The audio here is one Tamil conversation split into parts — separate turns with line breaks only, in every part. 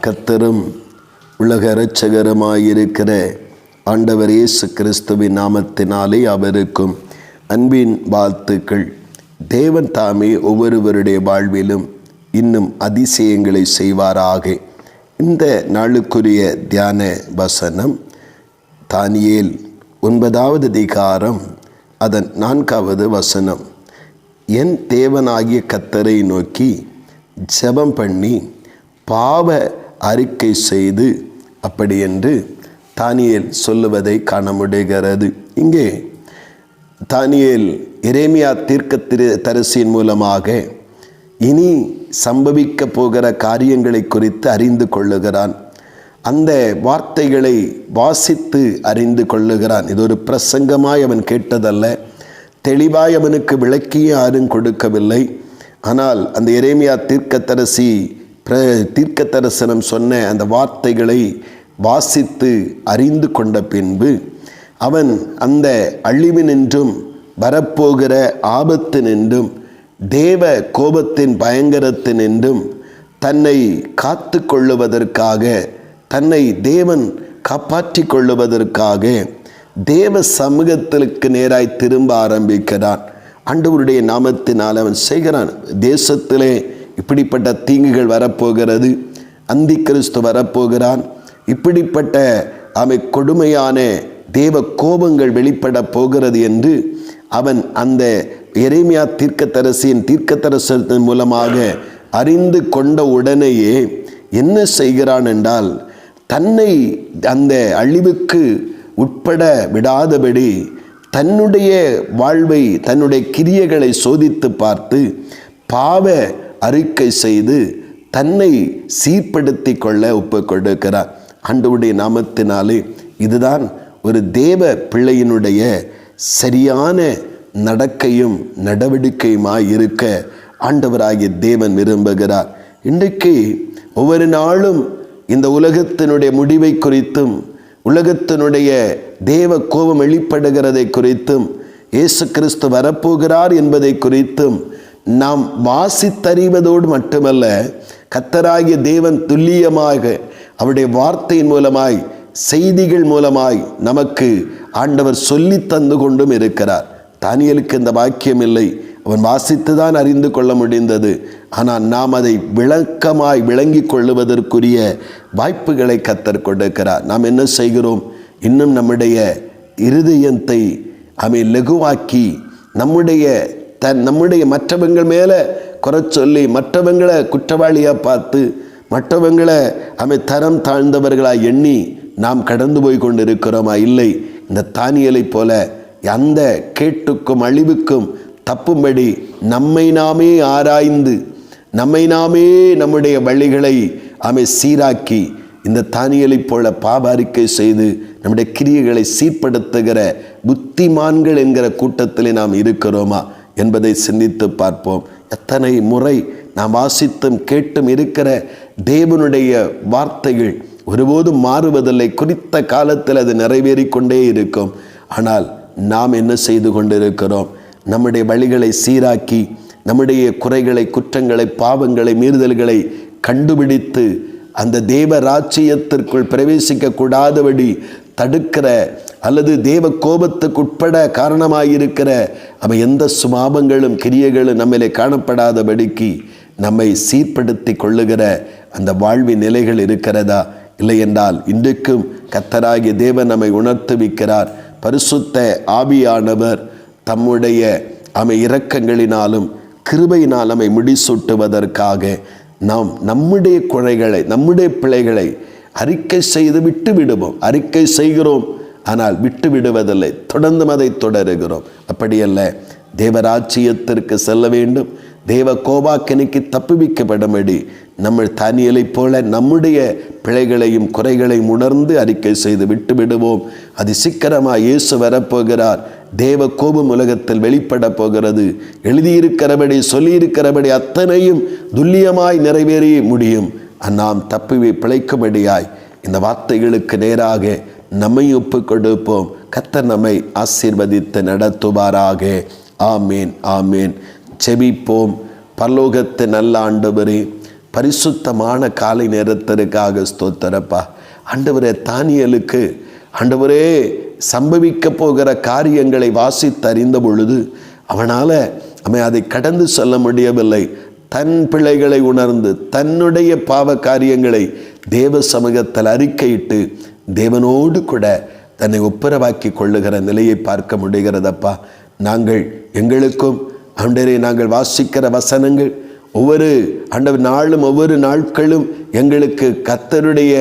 கர்த்தரும் உலக இரட்சகருமாயிருக்கிற ஆண்டவர் இயேசு கிறிஸ்துவின் நாமத்தினாலே அவருக்கும் அன்பின் வாழ்த்துக்கள். தேவன் தாமே ஒவ்வொருவருடைய வாழ்விலும் இன்னும் அதிசயங்களை செய்வாராக. இந்த நாளுக்குரிய தியான வசனம் தானியேல் 9வது அதிகாரம் அதன் 4வது வசனம். என் தேவனாகிய கர்த்தரை நோக்கி ஜெபம் பண்ணி பாவ அறிக்கை செய்து, அப்படி என்று தானியேல் சொல்லுவதை காண முடிகிறது. இங்கே தானியேல் எரேமியா தீர்க்கதரிசியின் மூலமாக இனி சம்பவிக்க போகிற காரியங்களை குறித்து அறிந்து கொள்ளுகிறான். அந்த வார்த்தைகளை வாசித்து அறிந்து கொள்ளுகிறான். இது ஒரு பிரசங்கமாய் அவன் கேட்டதல்ல, தெளிவாய் அவனுக்கு விளக்கியே யாரும் கொடுக்கவில்லை. ஆனால் அந்த எரேமியா தீர்க்கதரிசனம் சொன்ன அந்த வார்த்தைகளை வாசித்து அறிந்து கொண்ட பின்பு அவன் அந்த அழிவினின்றும் வரப்போகிற ஆபத்தினின்றும் தேவ கோபத்தின் பயங்கரத்தினின்றும் தன்னை காத்து கொள்ளுவதற்காக, தன்னை தேவன் காப்பாற்றி கொள்ளுவதற்காக தேவ சமூகத்திற்கு நேராய் திரும்ப ஆரம்பிக்கிறான். ஆண்டவருடைய நாமத்தினால் அவன் செய்கிறான். தேசத்திலே இப்படிப்பட்ட தீங்குகள் வரப்போகிறது, அந்தி கிறிஸ்து வரப்போகிறான், இப்படிப்பட்ட கொடுமையான தேவ கோபங்கள் வெளிப்பட போகிறது என்று அவன் அந்த எரேமியா தீர்க்கதரிசனத்தின் மூலமாக அறிந்து கொண்ட உடனேயே என்ன செய்கிறான் என்றால், தன்னை அந்த அழிவுக்கு உட்பட விடாதபடி தன்னுடைய வாழ்வை, தன்னுடைய கிரியைகளை சோதித்து பார்த்து பாவ அறிக்கை செய்து தன்னை சீர்படுத்தி கொள்ள ஒப்பு கொடுக்கிறார். ஆண்டவருடைய நாமத்தினாலே இதுதான் ஒரு தேவ பிள்ளையினுடைய சரியான நடக்கையும் நடவடிக்கையுமாய் இருக்க ஆண்டவராகிய தேவன் விரும்புகிறார். இன்றைக்கு ஒவ்வொரு நாளும் இந்த உலகத்தினுடைய முடிவை குறித்தும், உலகத்தினுடைய தேவ கோபம் வெளிப்படுகிறதை குறித்தும், இயேசு கிறிஸ்து வரப்போகிறார் என்பதை குறித்தும் நாம் வாசித்தறிவதோடு மட்டுமல்ல, கர்த்தராகிய தேவன் துல்லியமாக அவருடைய வார்த்தையின் மூலமாய், செய்திகள் மூலமாய் நமக்கு ஆண்டவர் சொல்லி தந்து கொண்டும் இருக்கிறார். தானியேலுக்கு இந்த வாக்கியம் இல்லை, அவன் வாசித்து தான் அறிந்து கொள்ள முடிந்தது. ஆனால் நாம் அதை விளக்கமாய் விளங்கி கொள்ளுவதற்குரிய வாய்ப்புகளை கர்த்தர் கொடுக்கிறார். நாம் என்ன செய்கிறோம்? இன்னும் நம்முடைய இருதயத்தை லகுவாக்கி நம்முடைய மற்றவங்கள் மேலே குறை சொல்லி, மற்றவங்களை குற்றவாளியாக பார்த்து, மற்றவங்களை தரம் தாழ்ந்தவர்களாக எண்ணி நாம் கடந்து போய் கொண்டு இருக்கிறோமா? இல்லை. இந்த தானியேலை போல அந்த கேட்டுக்கும் அழிவுக்கும் தப்பும்படி நம்மை நாமே ஆராய்ந்து, நம்மை நாமே நம்முடைய வழிகளை சீராக்கி, இந்த தானியேலை போல பாவ அறிக்கை செய்து நம்முடைய கிரியைகளை சீர்படுத்துகிற புத்திமான்கள் என்கிற கூட்டத்திலே நாம் இருக்கிறோமா என்பதை சிந்தித்து பார்ப்போம். எத்தனை முறை நாம் வாசித்தும் கேட்டும் இருக்கிற தேவனுடைய வார்த்தைகள் ஒருபோதும் மாறுவதில்லை. குறித்த காலத்தில் அது நிறைவேறிக்கொண்டே இருக்கும். ஆனால் நாம் என்ன செய்து கொண்டிருக்கிறோம்? நம்முடைய வழிகளை சீராக்கி, நம்முடைய குறைகளை, குற்றங்களை, பாவங்களை, மீறுதல்களை கண்டுபிடித்து அந்த தேவ ராஜ்யத்திற்குள் பிரவேசிக்க கூடாதபடி தடுக்கிற, அல்லது தேவ கோபத்துக்கு உட்பட காரணமாயிருக்கிற எந்த சுபாவங்களும் கிரியைகளும் நம்மிலே காணப்படாதபடிக்கு நம்மை சீர்படுத்தி கொள்ளுகிற அந்த வாழ்வின் நிலைகள் இருக்கிறதா? இல்லை என்றால் இன்றைக்கும் கர்த்தராகிய தேவன் நம்மை உணர்த்துவிக்கிறார். பரிசுத்த ஆவியானவர் தம்முடைய இரக்கங்களினாலும் கிருபையினால் நம்மை முடிசூட்டுவதற்காக நாம் நம்முடைய குறைகளை, நம்முடைய பிழைகளை அறிக்கை செய்து விட்டு விடுவோம். அறிக்கை செய்கிறோம், ஆனால் விட்டு விடுவதில்லை, தொடர்ந்து அதை தொடருகிறோம். அப்படியல்ல, தேவராஜ்யத்திற்கு செல்ல வேண்டும், தேவ கோபாக்கினைக்கு தப்புவிக்கப்படபடி நம்ம தானியேலை போல நம்முடைய பிழைகளையும் குறைகளையும் உணர்ந்து அறிக்கை செய்து விட்டு விடுவோம். அது சீக்கிரமாக இயேசு வரப்போகிறார். தேவ கோபம் உலகத்தில் வெளிப்பட போகிறது. எழுதியிருக்கிறபடி, சொல்லியிருக்கிறபடி அத்தனையும் துல்லியமாய் நிறைவேறி முடியும். நாம் தப்பி பிழைக்கும்படியாய் இந்த வார்த்தைகளுக்கு நேராக நம்மை ஒப்பு கொடுப்போம். கர்த்தர் நம்மை ஆசீர்வதித்து நடத்துவாராக. ஆமேன், ஆமேன். செபிப்போம். பரலோகத்தின் நல்ல ஆண்டவரே, பரிசுத்தமான காலை நேரத்திற்காக ஸ்தோத்திரப்பா. ஆண்டவரே, தானியேலுக்கு ஆண்டவரே சம்பவிக்க போகிற காரியங்களை வாசித்து அறிந்த பொழுது அவனால் அதை கடந்து சொல்ல முடியவில்லை. தன் பிழைகளை உணர்ந்து தன்னுடைய பாவ காரியங்களை தேவ சமூகத்தில் அறிக்கையிட்டு தேவனோடு கூட தன்னை ஒப்புரவாக்கி கொள்ளுகிற நிலையை பார்க்க முடிகிறதப்பா. நாங்கள் எங்களுக்கும் ஆண்டவரே, நாங்கள் வாசிக்கிற வசனங்கள் ஒவ்வொரு நாளும் ஒவ்வொரு நாட்களும் எங்களுக்கு கர்த்தருடைய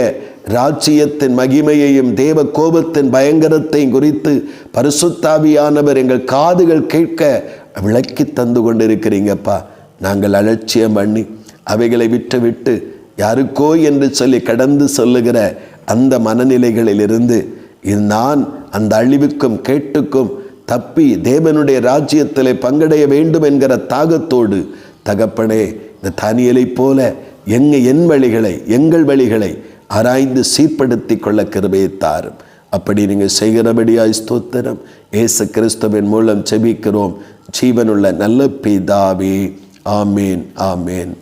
ராஜ்யத்தின் மகிமையையும் தேவ கோபத்தின் பயங்கரத்தையும் குறித்து பரிசுத்தாவியானவர் எங்கள் காதுகள் கேட்க விளக்கி தந்து கொண்டிருக்கிறீங்கப்பா. நாங்கள் அலட்சியம் பண்ணி அவைகளை விட்டு யாருக்கோ என்று சொல்லி கடந்து சொல்லுகிற அந்த மனநிலைகளிலிருந்து நான் அந்த அழிவுக்கும் கேட்டுக்கும் தப்பி தேவனுடைய ராஜ்யத்திலே பங்கடைய வேண்டும் என்கிற தாகத்தோடு தகப்பனே, இந்த தானியேலைப் போல எங்கள் வழிகளை ஆராய்ந்து சீர்படுத்தி கொள்ள கிருபையை தாரும். அப்படி நீங்கள் செய்கிறபடியாய் ஸ்தோத்திரம். இயேசு கிறிஸ்துவின் மூலம் ஜெபிக்கிறோம் ஜீவனுள்ள நல்ல பிதாவே. ஆமேன், ஆமேன்.